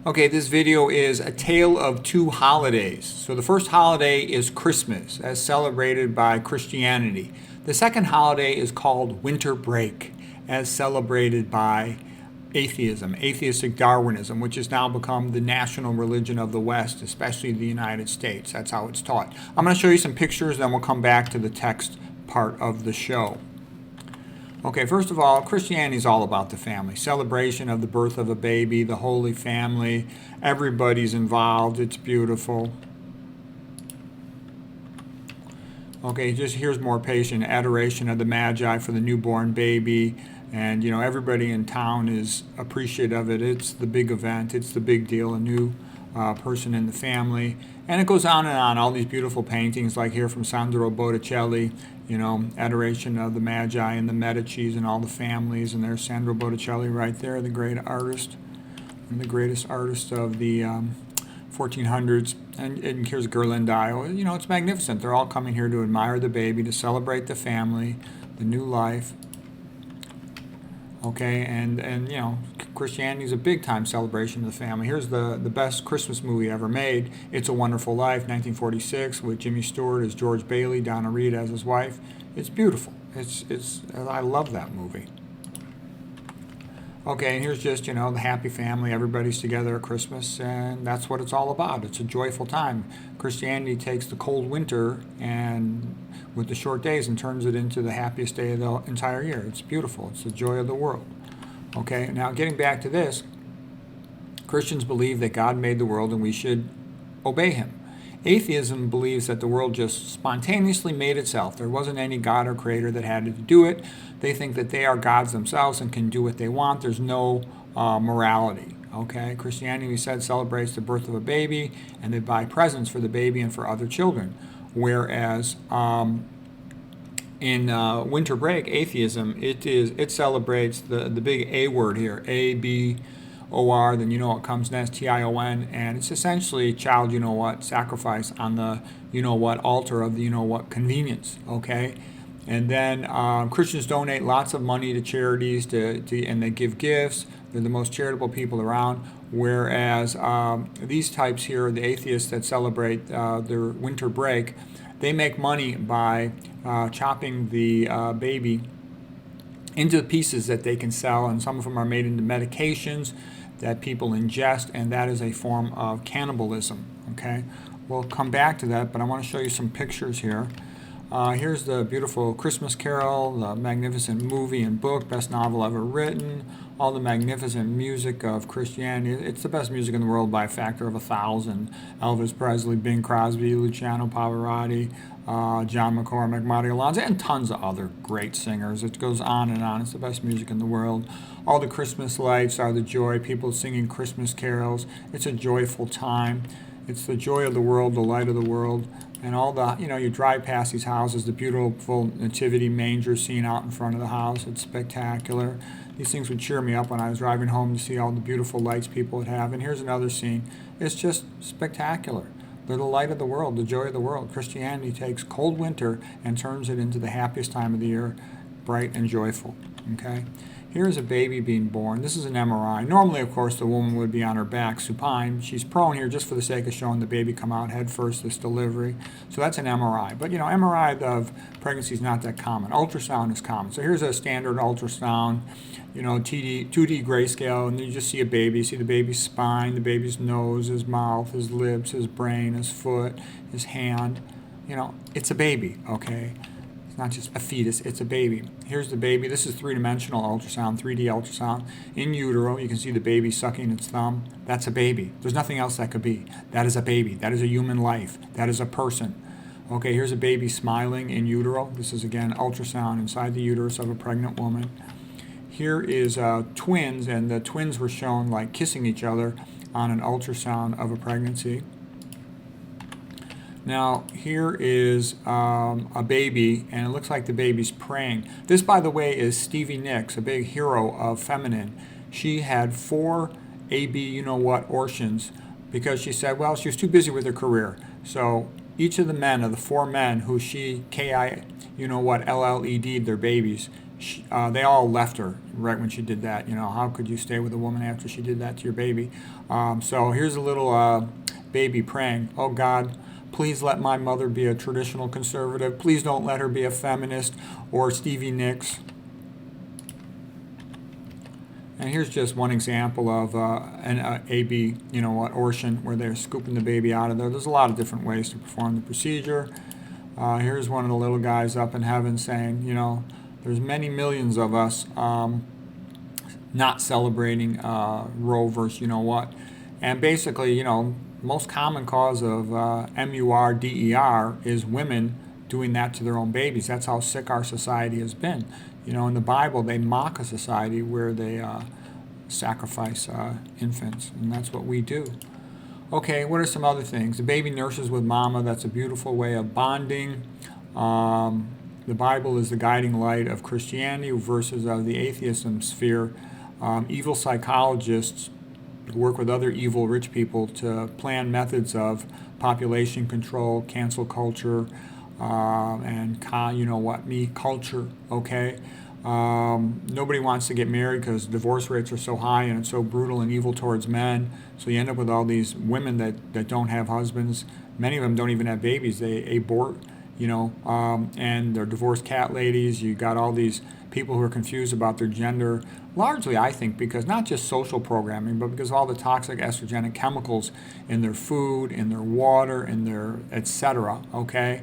Okay, this video is a tale of two holidays. So the first holiday is Christmas, as celebrated by Christianity. The second holiday is called winter break, as celebrated by atheism, atheistic Darwinism, which has now become the national religion of the West, especially the United States. That's how it's taught. I'm going to show you some pictures, then we'll come back to the text part of the show. Okay, first of all, Christianity is all about the family. Celebration of the birth of a baby, the Holy Family. Everybody's involved. It's beautiful. Okay, just here's more patient adoration of the Magi for the newborn baby. And, you know, everybody in town is appreciative of it. It's the big event. It's the big deal, a new person in the family. And it goes on and on. All these beautiful paintings like here from Sandro Botticelli, you know, adoration of the Magi and the Medicis and all the families. And there's Sandro Botticelli right there, the great artist, and the greatest artist of the 1400s. And here's Ghirlandaio. You know, it's magnificent. They're all coming here to admire the baby, to celebrate the family, the new life. Okay, and you know, Christianity is a big-time celebration of the family. Here's the best Christmas movie ever made, It's a Wonderful Life, 1946, with Jimmy Stewart as George Bailey, Donna Reed as his wife. It's beautiful. I love that movie. Okay, and here's just, you know, the happy family. Everybody's together at Christmas, and that's what it's all about. It's a joyful time. Christianity takes the cold winter and with the short days and turns it into the happiest day of the entire year. It's beautiful. It's the joy of the world. Okay, now getting back to this, Christians believe that God made the world and we should obey him. Atheism believes that the world just spontaneously made itself. There wasn't any God or creator that had to do it. They think that they are gods themselves and can do what they want. There's no morality. Okay, Christianity, we said, celebrates the birth of a baby, and they buy presents for the baby and for other children. Whereas in winter break, atheism, it celebrates the big A word here, A-B-O-R, then you know what comes next, T-I-O-N, and it's essentially child you know what, sacrifice on the you know what altar of the you know what convenience, okay? And then Christians donate lots of money to charities, and they give gifts. They're the most charitable people around. Whereas these types here, the atheists that celebrate their winter break, they make money by chopping the baby into pieces that they can sell, and some of them are made into medications that people ingest, and that is a form of cannibalism. Okay, we'll come back to that, but I want to show you some pictures here. Here's the beautiful Christmas Carol, the magnificent movie and book, best novel ever written, all the magnificent music of Christianity. It's the best music in the world by a factor of 1,000. Elvis Presley, Bing Crosby, Luciano Pavarotti, John McCormack, Mario Lanza, and tons of other great singers. It goes on and on. It's the best music in the world. All the Christmas lights are the joy, people singing Christmas carols. It's a joyful time. It's the joy of the world, the light of the world. And all the, you know, you drive past these houses, the beautiful nativity manger seen out in front of the house. It's spectacular. These things would cheer me up when I was driving home to see all the beautiful lights people would have. And here's another scene. It's just spectacular. They're the light of the world, the joy of the world. Christianity takes cold winter and turns it into the happiest time of the year, bright and joyful. Okay? Here's a baby being born. This is an MRI. Normally, of course, the woman would be on her back supine. She's prone here just for the sake of showing the baby come out head first, this delivery. So that's an MRI. But, you know, MRI of pregnancy is not that common. Ultrasound is common. So here's a standard ultrasound, you know, 2D grayscale, and you just see a baby. You see the baby's spine, the baby's nose, his mouth, his lips, his brain, his foot, his hand. You know, it's a baby, okay? Not just a fetus, it's a baby. Here's the baby. This is three-dimensional ultrasound, 3D ultrasound. In utero, you can see the baby sucking its thumb. That's a baby. There's nothing else that could be. That is a baby. That is a human life. That is a person. Okay, here's a baby smiling in utero. This is, again, ultrasound inside the uterus of a pregnant woman. Here is twins, and the twins were shown like kissing each other on an ultrasound of a pregnancy. Now, here is a baby, and it looks like the baby's praying. This, by the way, is Stevie Nicks, a big hero of Feminine. She had 4 AB you-know-what orphans because she said, well, she was too busy with her career. So each of the 4 men who she, K-I, you-know-what, LLED'd their babies, they all left her right when she did that. How could you stay with a woman after she did that to your baby? So here's a little baby praying. Oh God, please let my mother be a traditional conservative. Please don't let her be a feminist or Stevie Nicks. And here's just one example of an AB, abortion, where they're scooping the baby out of there. There's a lot of different ways to perform the procedure. Here's one of the little guys up in heaven saying, there's many millions of us not celebrating Roe versus what. And basically, most common cause of MUR-DER is women doing that to their own babies. That's how sick our society has been. In the Bible, they mock a society where they sacrifice infants, and that's what we do. Okay, what are some other things? The baby nurses with mama, that's a beautiful way of bonding. The Bible is the guiding light of Christianity versus of the atheism sphere. Evil psychologists work with other evil rich people to plan methods of population control, cancel culture, and culture, okay? Nobody wants to get married because divorce rates are so high and it's so brutal and evil towards men. So you end up with all these women that don't have husbands. Many of them don't even have babies. They abort, and they're divorced cat ladies. You got all these people who are confused about their gender, largely, I think, because not just social programming, but because of all the toxic estrogenic chemicals in their food, in their water, in their etc., okay?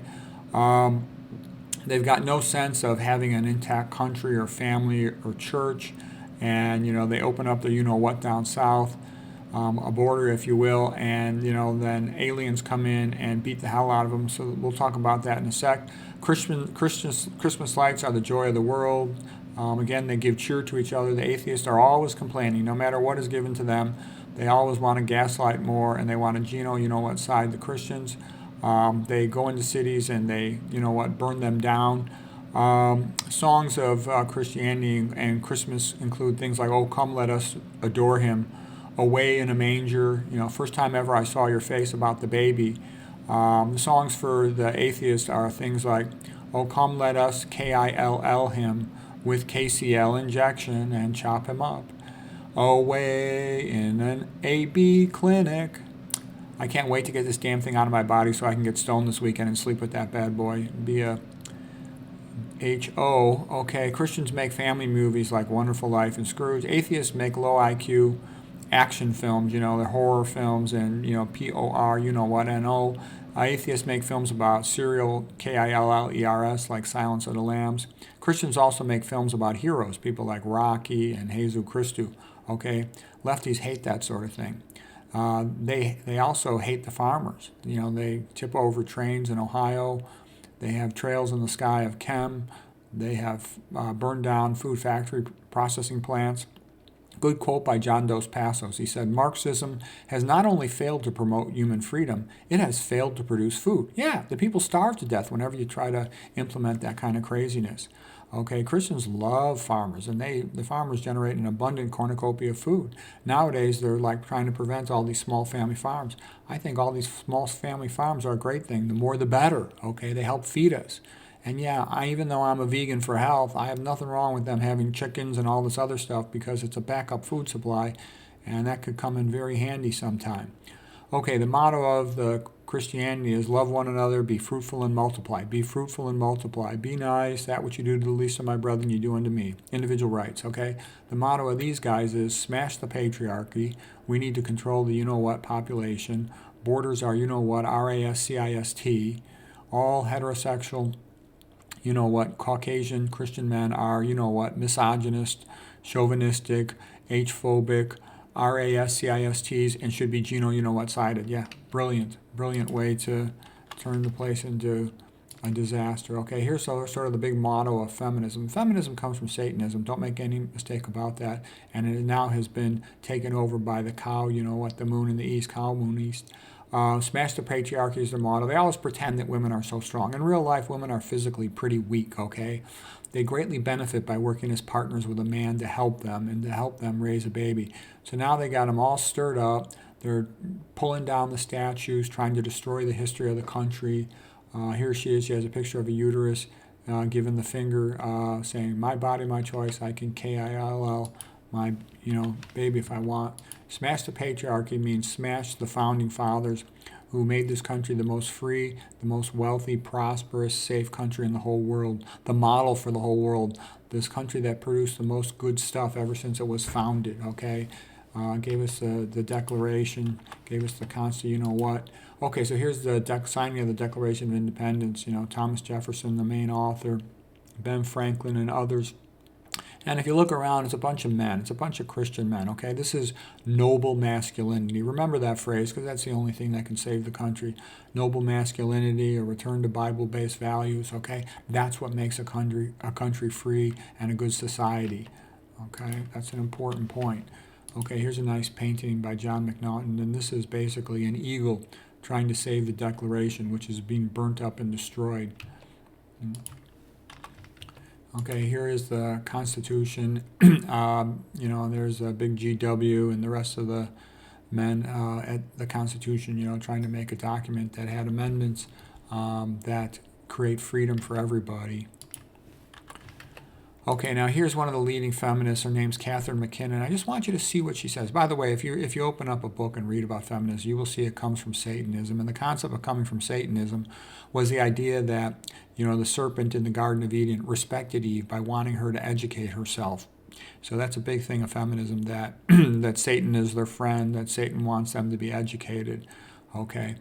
They've got no sense of having an intact country or family or church, and they open up the what down south, a border, if you will, and then aliens come in and beat the hell out of them. So we'll talk about that in a sec. Christmas lights are the joy of the world. Again, they give cheer to each other. The atheists are always complaining, no matter what is given to them. They always want to gaslight more, and they want to what side the Christians. They go into cities and they, burn them down. Songs of Christianity and Christmas include things like, "Oh, come let us adore him," "Away in a manger," "First time ever I saw your face," about the baby. The songs for the atheists are things like, "Oh, come let us KILL him with KCL injection and chop him up. Away in an AB clinic." I can't wait to get this damn thing out of my body so I can get stoned this weekend and sleep with that bad boy. Be a HO. Okay, Christians make family movies like Wonderful Life and Scrooge. Atheists make low IQ action films, they're horror films, and, POR, NO. Atheists make films about serial, KILLERS, like Silence of the Lambs. Christians also make films about heroes, people like Rocky and Jesus Christu. Okay, lefties hate that sort of thing. They also hate the farmers. They tip over trains in Ohio. They have trails in the sky of chem. They have burned down food factory processing plants. Good quote by John Dos Passos. He said, "Marxism has not only failed to promote human freedom, it has failed to produce food." Yeah, the people starve to death whenever you try to implement that kind of craziness. Okay, Christians love farmers, and the farmers generate an abundant cornucopia of food. Nowadays, they're like trying to prevent all these small family farms. I think all these small family farms are a great thing. The more the better, okay? They help feed us. And yeah, even though I'm a vegan for health, I have nothing wrong with them having chickens and all this other stuff because it's a backup food supply, and that could come in very handy sometime. Okay, the motto of the Christianity is love one another, be fruitful and multiply. Be fruitful and multiply. Be nice. That what you do to the least of my brethren, you do unto me. Individual rights, okay? The motto of these guys is smash the patriarchy. We need to control the you-know-what population. Borders are you-know-what, RASCIST. All heterosexual, you-know-what, Caucasian Christian men are, you-know-what, misogynist, chauvinistic, H-phobic, RASCISTs, and should be you-know-what sided. Yeah, brilliant way to turn the place into a disaster. Okay, here's sort of the big motto of feminism. Feminism comes from Satanism. Don't make any mistake about that. And it now has been taken over by the cow, the moon in the east, cow, moon, east. Smash the patriarchy is their motto. They always pretend that women are so strong. In real life, women are physically pretty weak, okay? They greatly benefit by working as partners with a man to help them and to help them raise a baby. So now they got them all stirred up. They're pulling down the statues, trying to destroy the history of the country. Here she is. She has a picture of a uterus. giving the finger, saying, my body, my choice, I can KILL my, baby if I want. Smash the patriarchy means smash the founding fathers who made this country the most free, the most wealthy, prosperous, safe country in the whole world, the model for the whole world, this country that produced the most good stuff ever since it was founded, okay? Gave us the Declaration, gave us the Constitution, you know what. Okay, so here's the signing of the Declaration of Independence, Thomas Jefferson, the main author, Ben Franklin, and others. And if you look around, it's a bunch of men. It's a bunch of Christian men, okay? This is noble masculinity. Remember that phrase, because that's the only thing that can save the country. Noble masculinity, a return to Bible-based values, okay? That's what makes a country free and a good society, okay? That's an important point. Okay, here's a nice painting by John McNaughton, and this is basically an eagle trying to save the Declaration, which is being burnt up and destroyed. Okay, here is the Constitution. There's a big GW and the rest of the men at the Constitution, trying to make a document that had amendments that create freedom for everybody. Okay, now here's one of the leading feminists. Her name's Catherine McKinnon. I just want you to see what she says. By the way, if you open up a book and read about feminism, you will see it comes from Satanism. And the concept of coming from Satanism was the idea that, the serpent in the Garden of Eden respected Eve by wanting her to educate herself. So that's a big thing of feminism, that that Satan is their friend, that Satan wants them to be educated. Okay.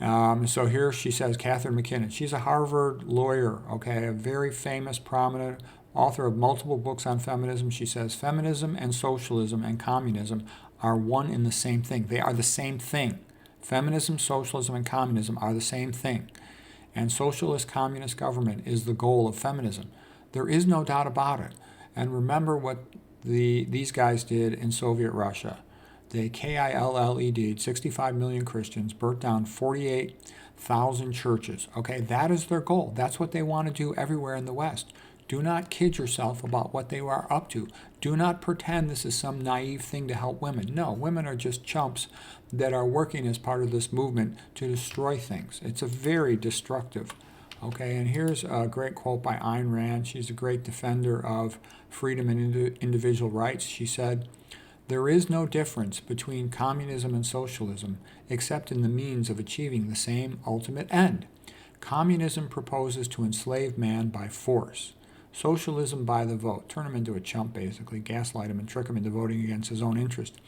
So here she says, Catherine McKinnon. She's a Harvard lawyer, okay, a very famous, prominent author of multiple books on feminism. She says, feminism and socialism and communism are one and the same thing. They are the same thing. Feminism, socialism, and communism are the same thing. And socialist communist government is the goal of feminism. There is no doubt about it. And remember what these guys did in Soviet Russia. They KILLED'd 65 million Christians, burnt down 48,000 churches. Okay, that is their goal. That's what they want to do everywhere in the West. Do not kid yourself about what they are up to. Do not pretend this is some naive thing to help women. No, women are just chumps that are working as part of this movement to destroy things. It's a very destructive. Okay, and here's a great quote by Ayn Rand. She's a great defender of freedom and individual rights. She said, there is no difference between communism and socialism except in the means of achieving the same ultimate end. Communism proposes to enslave man by force. Socialism by the vote. Turn him into a chump, basically. Gaslight him and trick him into voting against his own interest.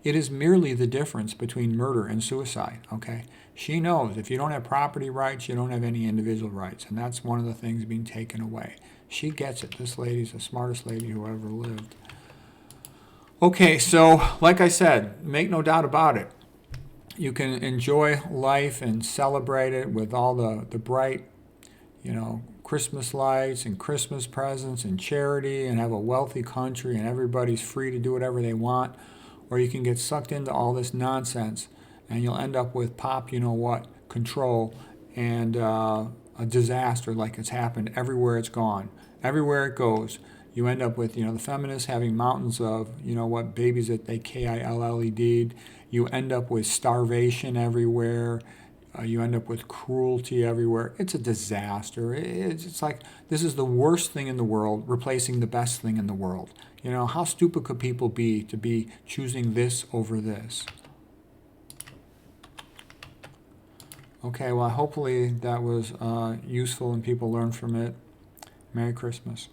It is merely the difference between murder and suicide, okay? She knows if you don't have property rights, you don't have any individual rights, and that's one of the things being taken away. She gets it. This lady's the smartest lady who ever lived. Okay, so like I said, make no doubt about it. You can enjoy life and celebrate it with all the bright, Christmas lights and Christmas presents and charity and have a wealthy country and everybody's free to do whatever they want. Or you can get sucked into all this nonsense and you'll end up with pop, control and a disaster like it's happened everywhere it's gone. Everywhere it goes, you end up with, the feminists having mountains of, babies that they KILLED'd. You end up with starvation everywhere. You end up with cruelty everywhere. It's a disaster. It's like this is the worst thing in the world replacing the best thing in the world. How stupid could people be to be choosing this over this? Okay, well, hopefully that was useful and people learned from it. Merry Christmas.